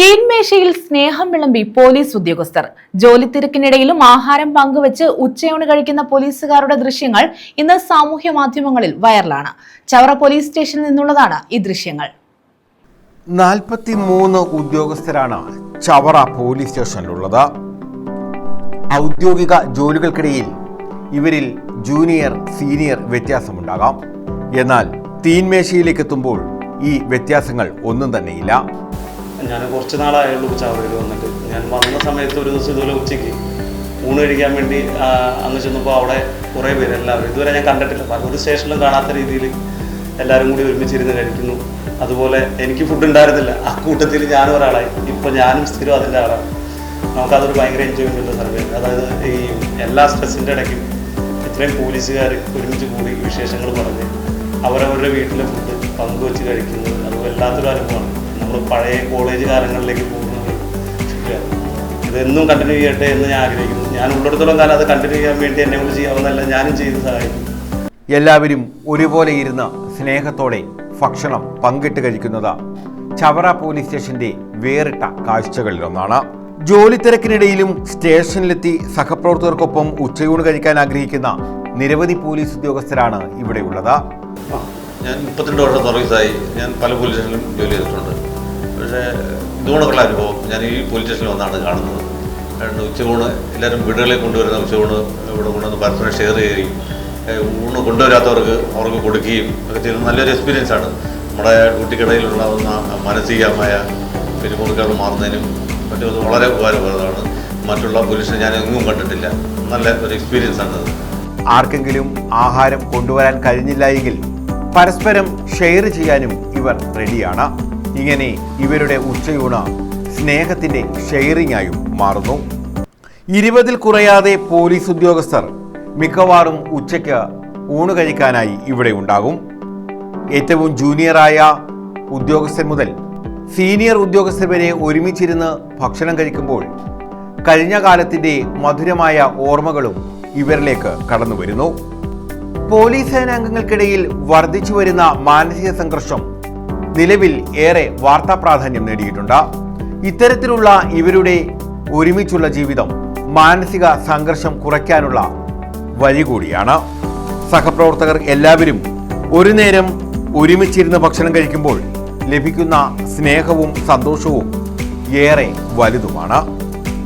തീൻമേശയിൽ സ്നേഹം വിളമ്പി പോലീസ് ഉദ്യോഗസ്ഥർ. ജോലി തിരക്കിനിടയിലും ആഹാരം പങ്കുവച്ച് ഉച്ചയൂണ് കഴിക്കുന്ന പോലീസുകാരുടെ ദൃശ്യങ്ങൾ ഇന്ന് സാമൂഹ്യ മാധ്യമങ്ങളിൽ വൈറലാണ്. ചവറ പോലീസ് സ്റ്റേഷനിൽ നിന്നുള്ളതാണ് ഈ ദൃശ്യങ്ങൾ. 43 ഉദ്യോഗസ്ഥരാണ് ചവറ പോലീസ് സ്റ്റേഷനിലുള്ളത്. ഔദ്യോഗിക ജോലികൾക്കിടയിൽ ഇവരിൽ ജൂനിയർ സീനിയർ വ്യത്യാസമുണ്ടാകാം. എന്നാൽ തീൻമേശയിലേക്ക് എത്തുമ്പോൾ ഈ വ്യത്യാസങ്ങൾ ഒന്നും തന്നെയില്ല. ഞാൻ കുറച്ച് നാളായുള്ളൂ ചവറയിൽ വന്നിട്ട്. ഞാൻ വന്ന സമയത്ത് ഒരു ദിവസം ഇതുപോലെ ഉച്ചയ്ക്ക് ഊണ് കഴിക്കാൻ വേണ്ടി അന്ന് ചെന്നപ്പോൾ അവിടെ കുറേ പേര് എല്ലാവരും ഇതുവരെ ഞാൻ കണ്ടിട്ടില്ല, പല സ്റ്റേഷനിലും കാണാത്ത രീതിയിൽ എല്ലാവരും കൂടി ഒരുമിച്ചിരുന്ന് കഴിക്കുന്നു. അതുപോലെ എനിക്ക് ഫുഡ് ഉണ്ടായിരുന്നില്ല, ആ കൂട്ടത്തിൽ ഞാനും ഒരാളായി. ഇപ്പോൾ ഞാനും സ്ഥിരം അതിൻ്റെ ആളാണ്. നമുക്കതൊരു ഭയങ്കര എൻജോയ്മെൻ്റ് സർവീസ്. അതായത് ഈ എല്ലാ സ്ട്രെസ്സിൻ്റെ ഇടയ്ക്കും ഇത്രയും പോലീസുകാർ ഒരുമിച്ച് കൂടി വിശേഷങ്ങൾ പറഞ്ഞ് അവരവരുടെ വീട്ടിലെ ഫുഡ് പങ്കുവെച്ച് കഴിക്കുന്നത് അത് വല്ലാത്തൊരു അനുഭവമാണ്. നമ്മൾ പഴയ കോളേജ് കാലങ്ങളിലേക്ക് പോകുന്നത് ഇതെന്നും കണ്ടിന്യൂ ചെയ്യട്ടെ എന്ന് ഞാൻ ആഗ്രഹിക്കുന്നു. ഞാൻ ഉള്ളിടത്തോളം കാലം അത് കണ്ടിന്യൂ ചെയ്യാൻ വേണ്ടി എന്നെ കൊണ്ട് ചെയ്യാവുന്നതല്ല, ഞാനും ചെയ്ത് സഹായിക്കും. എല്ലാവരും ഒരുപോലെ ഇരുന്ന് സ്നേഹത്തോടെ ഭക്ഷണം പങ്കിട്ട് കഴിക്കുന്നത് ചവറ പോലീസ് സ്റ്റേഷന്റെ വേറിട്ട കാഴ്ചകളിലൊന്നാണ്. ജോലി തിരക്കിനിടയിലും സ്റ്റേഷനിലെത്തി സഹപ്രവർത്തകർക്കൊപ്പം ഉച്ചയൂണ് കഴിക്കാൻ ആഗ്രഹിക്കുന്ന നിരവധി പോലീസ് ഉദ്യോഗസ്ഥരാണ് ഇവിടെയുള്ളത്. ഞാൻ 32 വർഷം സർവീസായി. ഞാൻ പല പോലീസ് സ്റ്റേഷനിലും ജോലി ചെയ്തിട്ടുണ്ട്. പക്ഷേ ഇതുകൊണ്ടുള്ള അനുഭവം ഞാൻ ഈ പോലീസ് സ്റ്റേഷനിൽ വന്നാണ് കാണുന്നത്. ഉച്ചയൂണ് എല്ലാവരും വീടുകളിൽ കൊണ്ടുവരുന്ന ഉച്ചയൂണ് ഇവിടെ കൊണ്ടുവന്ന് പരസ്പരം ഷെയർ ചെയ്യുകയും ഊണ് കൊണ്ടുവരാത്തവർക്ക് അവർക്ക് കൊടുക്കുകയും ഒക്കെ ചെയ്യുന്നത് നല്ലൊരു എക്സ്പീരിയൻസ് ആണ്. നമ്മുടെ ഡ്യൂട്ടിക്കിടയിലുണ്ടാകുന്ന മാനസികമായ പിരിമുറുക്കങ്ങൾ മാറുന്നതിനും മറ്റൊരു വളരെ ഉപകാരപ്രദമാണ്. മറ്റുള്ള പോലീസിനെ ഞാൻ എങ്ങും കണ്ടിട്ടില്ല. നല്ല ഒരു എക്സ്പീരിയൻസ് ആണ്. ആർക്കെങ്കിലും ആഹാരം കൊണ്ടുവരാൻ കഴിഞ്ഞില്ല എങ്കിൽ പരസ്പരം ഷെയർ ചെയ്യാനും ഇവർ റെഡിയാണ്. ഇങ്ങനെ ഇവരുടെ ഉച്ചയൂണ് സ്നേഹത്തിന്റെ ഷെയറിംഗ് ആയും മാറുന്നു. 20-ൽ കുറയാതെ പോലീസ് ഉദ്യോഗസ്ഥർ മിക്കവാറും ഉച്ചയ്ക്ക് ഊണ് കഴിക്കാനായി ഇവിടെ ഉണ്ടാകും. ഏറ്റവും ജൂനിയറായ ഉദ്യോഗസ്ഥൻ മുതൽ സീനിയർ ഉദ്യോഗസ്ഥർ വരെ ഒരുമിച്ചിരുന്ന് ഭക്ഷണം കഴിക്കുമ്പോൾ കഴിഞ്ഞ കാലത്തിന്റെ മധുരമായ ഓർമ്മകളും ഇവരിലേക്ക് കടന്നു വരുന്നു. പോലീസ് സേനാംഗങ്ങൾക്കിടയിൽ വർദ്ധിച്ചു വരുന്ന മാനസിക സംഘർഷം നിലവിൽ ഏറെ വാർത്താ പ്രാധാന്യം നേടിയിട്ടുണ്ട്. ഇത്തരത്തിലുള്ള ഇവരുടെ ഒരുമിച്ചുള്ള ജീവിതം മാനസിക സംഘർഷം കുറയ്ക്കാനുള്ള വഴി കൂടിയാണ്. സഹപ്രവർത്തകർ എല്ലാവരും ഒരു നേരം ഒരുമിച്ചിരുന്ന് ഭക്ഷണം കഴിക്കുമ്പോൾ ലഭിക്കുന്ന സ്നേഹവും സന്തോഷവും ഏറെ വലുതുമാണ്.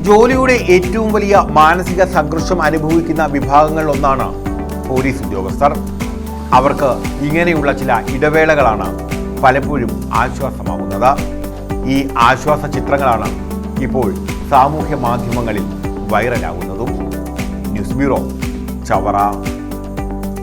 ജോലിയുടെ ഏറ്റവും വലിയ മാനസിക സംഘർഷം അനുഭവിക്കുന്ന വിഭാഗങ്ങളിൽ ഒന്നാണ് പോലീസ് ഉദ്യോഗസ്ഥർ. അവർക്ക് ഇങ്ങനെയുള്ള ചില ഇടവേളകളാണ് പലപ്പോഴും ആശ്വാസമാകുന്നത്. ഈ ആശ്വാസ ചിത്രങ്ങളാണ് ഇപ്പോൾ സാമൂഹ്യ മാധ്യമങ്ങളിൽ വൈറലാകുന്നതും. News bureau, Chavara.